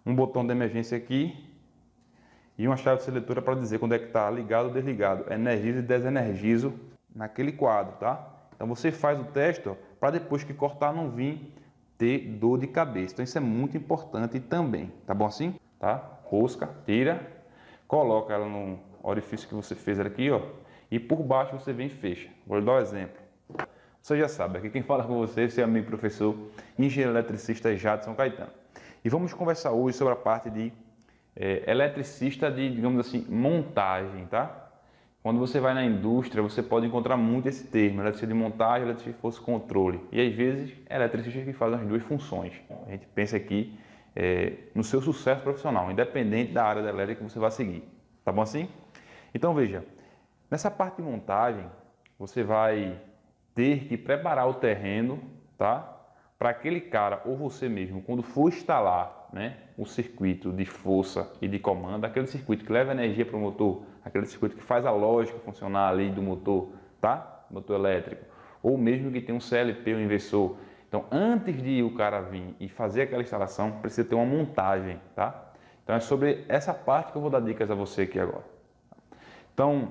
um botão de emergência aqui e uma chave seletora para dizer quando é que está ligado ou desligado. Energizo e desenergizo naquele quadro, tá? Então você faz o teste para depois que cortar não vir ter dor de cabeça. Então isso é muito importante também, tá bom assim? Tá? Rosca, tira, coloca ela no orifício que você fez aqui, ó, e por baixo você vem e fecha. Vou lhe dar um exemplo. Você já sabe, aqui quem fala com você é seu amigo professor, engenheiro eletricista Jadson Caetano. E vamos conversar hoje sobre a parte de eletricista de, digamos assim, montagem, tá? Quando você vai na indústria, você pode encontrar muito esse termo, eletricista de montagem, eletricista de força e controle. E às vezes é eletricista que faz as duas funções. A gente pensa aqui no seu sucesso profissional, independente da área da elétrica que você vai seguir. Tá bom assim? Então veja, nessa parte de montagem, você vai ter que preparar o terreno, tá? Para aquele cara ou você mesmo, quando for instalar, né, o circuito de força e de comando, aquele circuito que leva energia para o motor, aquele circuito que faz a lógica funcionar ali do motor, tá? Motor elétrico, ou mesmo que tem um CLP, um inversor. Então, antes de o cara vir e fazer aquela instalação, precisa ter uma montagem, tá? Então, é sobre essa parte que eu vou dar dicas a você aqui agora. Então,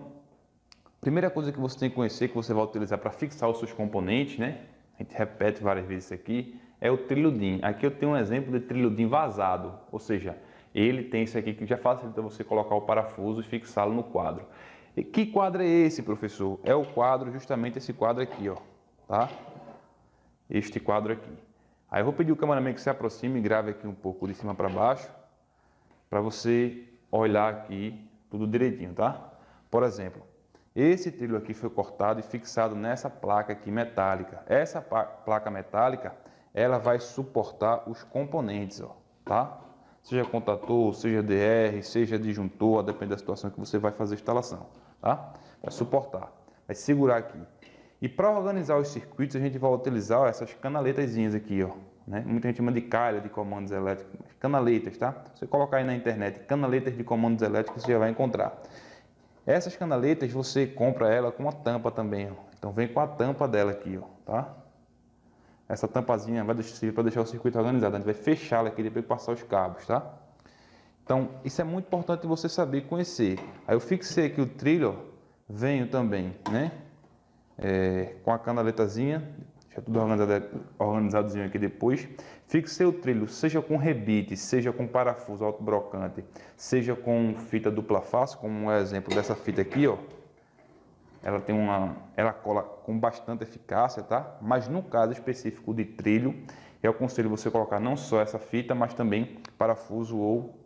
primeira coisa que você tem que conhecer, que você vai utilizar para fixar os seus componentes, né? A gente repete várias vezes isso aqui, é o trilho DIN. Aqui eu tenho um exemplo de trilho DIN vazado, ou seja, ele tem isso aqui que já facilita você colocar o parafuso e fixá-lo no quadro. E que quadro é esse, professor? É o quadro, justamente esse quadro aqui, ó, tá? Este quadro aqui. Aí eu vou pedir o cameraman que se aproxime e grave aqui um pouco de cima para baixo, para você olhar aqui tudo direitinho, tá? Por exemplo, esse trilho aqui foi cortado e fixado nessa placa aqui metálica. Essa placa metálica, ela vai suportar os componentes, ó, tá? Seja contator, seja DR, seja disjuntor, a depender da situação que você vai fazer a instalação, tá? Vai suportar, vai segurar aqui. E para organizar os circuitos, a gente vai utilizar, ó, essas canaletazinhas aqui, ó, né? Muita gente chama de calha de comandos elétricos, canaletas, tá? Você colocar aí na internet, canaletas de comandos elétricos, você já vai encontrar. Essas canaletas você compra ela com uma tampa também, ó. Então vem com a tampa dela aqui, ó, tá? Essa tampazinha vai servir para deixar o circuito organizado. A gente vai fechá-la aqui depois de passar os cabos, tá? Então isso é muito importante você saber conhecer. Aí eu fixei aqui o trilho, ó, venho também, né? Com a canaletazinha, deixa tudo organizadozinho aqui depois. Fixei o trilho, seja com rebite, seja com parafuso autobrocante, seja com fita dupla face, como um exemplo dessa fita aqui, ó. Ela cola com bastante eficácia, tá? Mas no caso específico de trilho, eu aconselho você colocar não só essa fita, mas também parafuso ou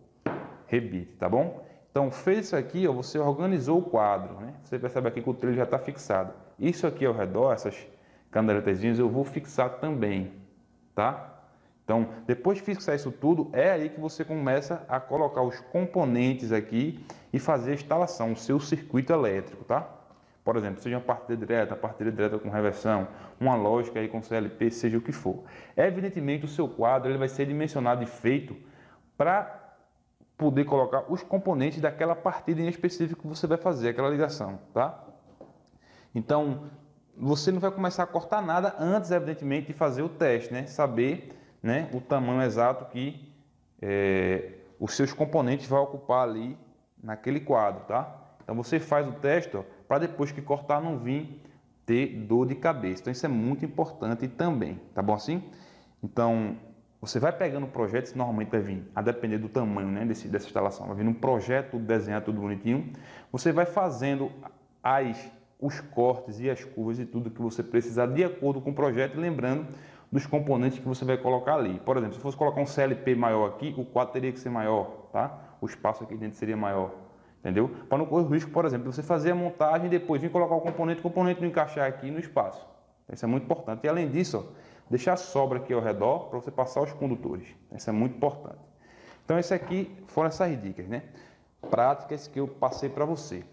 rebite, tá bom? Então fez isso aqui, ó, você organizou o quadro, né? Você percebe aqui que o trilho já está fixado. Isso aqui ao redor, essas canaletazinhas, eu vou fixar também, tá? Então, depois de fixar isso tudo, é aí que você começa a colocar os componentes aqui e fazer a instalação, o seu circuito elétrico, tá? Por exemplo, seja uma partida direta com reversão, uma lógica aí com CLP, seja o que for. Evidentemente, o seu quadro ele vai ser dimensionado e feito para poder colocar os componentes daquela partida em específico que você vai fazer, aquela ligação, tá? Então, você não vai começar a cortar nada antes, evidentemente, de fazer o teste, né? Saber, né, o tamanho exato que os seus componentes vão ocupar ali naquele quadro, tá? Então, você faz o teste para depois que cortar não vir ter dor de cabeça. Então, isso é muito importante também, tá bom assim? Então, você vai pegando o projeto, isso normalmente vai vir, a depender do tamanho, né, dessa instalação, vai vir um projeto, tudo desenhado, tudo bonitinho. Você vai fazendo os cortes e as curvas e tudo que você precisar de acordo com o projeto, lembrando dos componentes que você vai colocar ali. Por exemplo, se fosse colocar um CLP maior aqui, o quadro teria que ser maior, tá? O espaço aqui dentro seria maior, entendeu? Para não correr o risco, por exemplo, de você fazer a montagem e depois vir colocar o componente não encaixar aqui no espaço. Então, isso é muito importante. E além disso, ó, deixar sobra aqui ao redor para você passar os condutores. Isso é muito importante. Então, esse aqui foram essas dicas, né? Práticas que eu passei para você.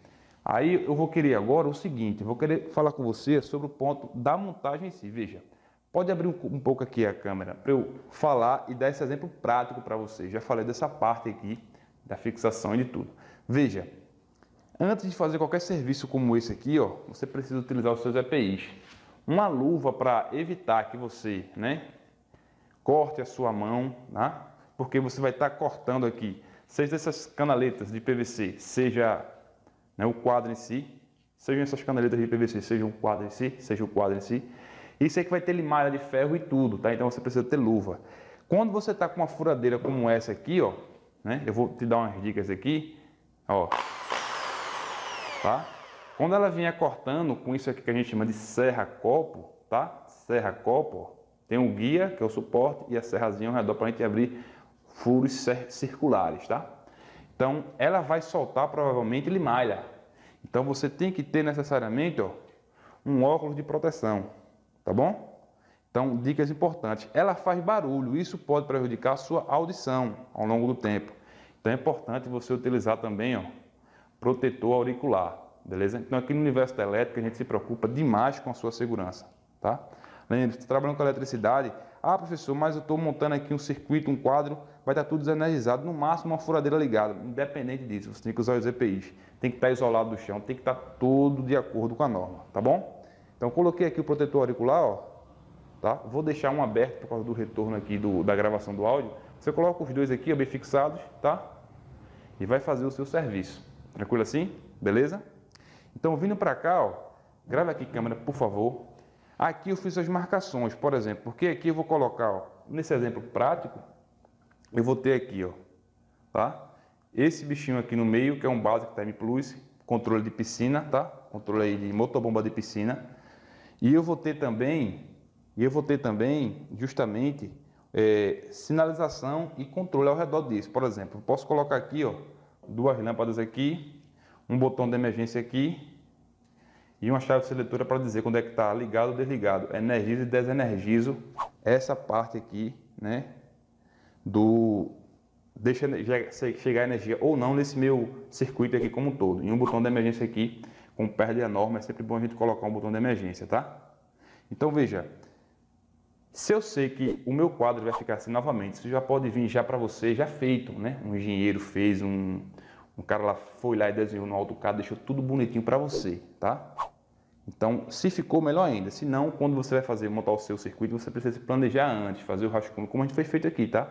Aí eu vou querer agora o seguinte, eu vou querer falar com você sobre o ponto da montagem em si. Veja, pode abrir um pouco aqui a câmera para eu falar e dar esse exemplo prático para você. Já falei dessa parte aqui, da fixação e de tudo. Veja, antes de fazer qualquer serviço como esse aqui, ó, você precisa utilizar os seus EPIs. Uma luva para evitar que você, né, corte a sua mão, tá? Porque você vai estar cortando aqui, seja essas canaletas de PVC, seja, né, o quadro em si, sejam essas canaletas de PVC, seja o quadro em si, seja o quadro em si. Isso aí que vai ter limalha de ferro e tudo, tá? Então você precisa ter luva. Quando você está com uma furadeira como essa aqui, ó, né? Eu vou te dar umas dicas aqui, ó, tá? Quando ela vinha cortando com isso aqui que a gente chama de serra-copo, tá? Serra-copo, ó, tem o guia, que é o suporte, e a serrazinha ao redor para a gente abrir furos circulares, tá? Então, ela vai soltar provavelmente limalha. Então, você tem que ter necessariamente, ó, um óculos de proteção, tá bom? Então, dicas importantes. Ela faz barulho, isso pode prejudicar a sua audição ao longo do tempo. Então, é importante você utilizar também, ó, protetor auricular, beleza? Então, aqui no universo da elétrica, a gente se preocupa demais com a sua segurança, tá? Lembre-se, trabalhando com eletricidade, professor, mas eu estou montando aqui um circuito, um quadro, vai estar tudo desenergizado, no máximo uma furadeira ligada. Independente disso, você tem que usar os EPIs. Tem que estar isolado do chão, tem que estar tudo de acordo com a norma, tá bom? Então, coloquei aqui o protetor auricular, ó, tá? Vou deixar um aberto por causa do retorno aqui da gravação do áudio. Você coloca os dois aqui, ó, bem fixados, tá? E vai fazer o seu serviço. Tranquilo assim? Beleza? Então, vindo para cá, ó, grava aqui, câmera, por favor. Aqui eu fiz as marcações, por exemplo, porque aqui eu vou colocar, ó, nesse exemplo prático, eu vou ter aqui, ó, tá? Esse bichinho aqui no meio, que é um Basic Time Plus, controle de piscina, tá? Controle aí de motobomba de piscina. E eu vou ter também, justamente, sinalização e controle ao redor disso. Por exemplo, eu posso colocar aqui, ó, duas lâmpadas aqui, um botão de emergência aqui, e uma chave seletora para dizer quando é que está ligado ou desligado. Energizo e desenergizo essa parte aqui, né? Deixa chegar energia ou não nesse meu circuito aqui como um todo. E um botão de emergência aqui, com perda enorme, é sempre bom a gente colocar um botão de emergência, tá? Então veja, se eu sei que o meu quadro vai ficar assim novamente, isso já pode vir já para você, já feito, né? Um engenheiro fez, um cara lá foi lá e desenhou no AutoCAD, deixou tudo bonitinho para você, tá? Então, se ficou, melhor ainda. Se não, quando você vai montar o seu circuito, você precisa se planejar antes, fazer o rascunho, como a gente fez feito aqui, tá?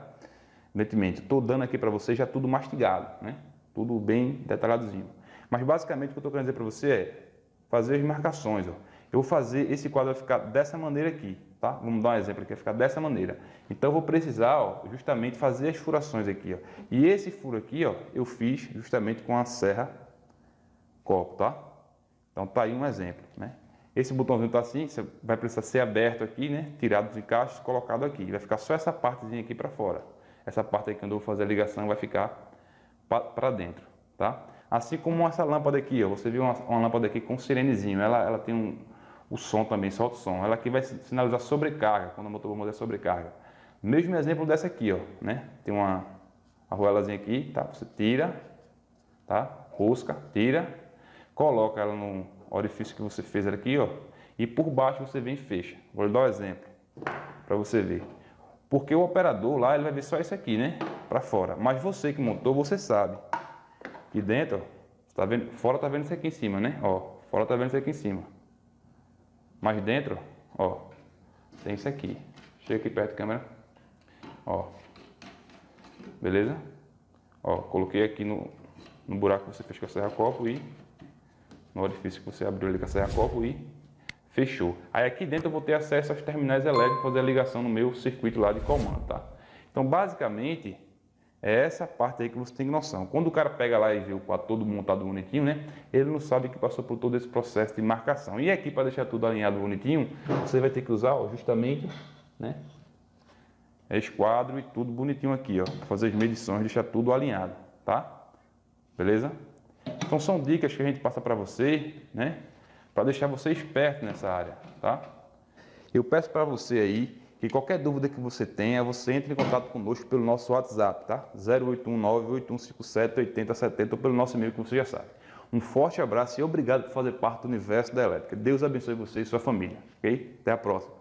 Evidentemente, estou dando aqui para você já tudo mastigado, né? Tudo bem detalhadozinho. Mas basicamente o que eu estou querendo dizer para você é fazer as marcações, ó. Eu vou fazer, esse quadro vai ficar dessa maneira aqui, tá? Vamos dar um exemplo aqui, vai ficar dessa maneira. Então eu vou precisar, ó, justamente fazer as furações aqui, ó. E esse furo aqui, ó, eu fiz justamente com a serra copo, tá? Então tá aí um exemplo, né? Esse botãozinho tá assim, você vai precisar ser aberto aqui, né? Tirado dos encaixes, colocado aqui. Vai ficar só essa partezinha aqui para fora. Essa parte aí que eu vou fazer a ligação vai ficar para dentro, tá? Assim como essa lâmpada aqui, ó, você viu uma lâmpada aqui com sirenezinho, ela tem o som também, solta o som. Ela aqui vai sinalizar sobrecarga, quando o motor der sobrecarga. Mesmo exemplo dessa aqui, ó, né? Tem uma arruelazinha aqui, tá? Você tira, tá? Rosca, tira, coloca ela no orifício que você fez aqui, ó, e por baixo você vem e fecha. Vou lhe dar um exemplo para você ver. Porque o operador lá, ele vai ver só isso aqui, né? Para fora. Mas você que montou, você sabe. Aqui dentro, ó, tá vendo? Fora tá vendo isso aqui em cima, né? Ó, fora tá vendo isso aqui em cima. Mas dentro, ó, tem isso aqui. Chega aqui perto da câmera. Ó. Beleza? Ó, coloquei aqui no buraco que você fez com a serra-copo e no orifício que você abriu ali com a serra-copo e fechou. Aí aqui dentro eu vou ter acesso aos terminais elétricos, fazer a ligação no meu circuito lá de comando, tá? Então basicamente é essa parte aí que você tem noção. Quando o cara pega lá e vê o quadro todo montado bonitinho, né? Ele não sabe que passou por todo esse processo de marcação. E aqui para deixar tudo alinhado bonitinho, você vai ter que usar, ó, justamente, né? Esquadro e tudo bonitinho aqui, ó, para fazer as medições, deixar tudo alinhado, tá? Beleza? Então são dicas que a gente passa para você, né? Para deixar você esperto nessa área, tá? Eu peço para você aí que qualquer dúvida que você tenha, você entre em contato conosco pelo nosso WhatsApp, tá? 0819-8157-8070 ou pelo nosso e-mail que você já sabe. Um forte abraço e obrigado por fazer parte do universo da elétrica. Deus abençoe você e sua família, ok? Até a próxima.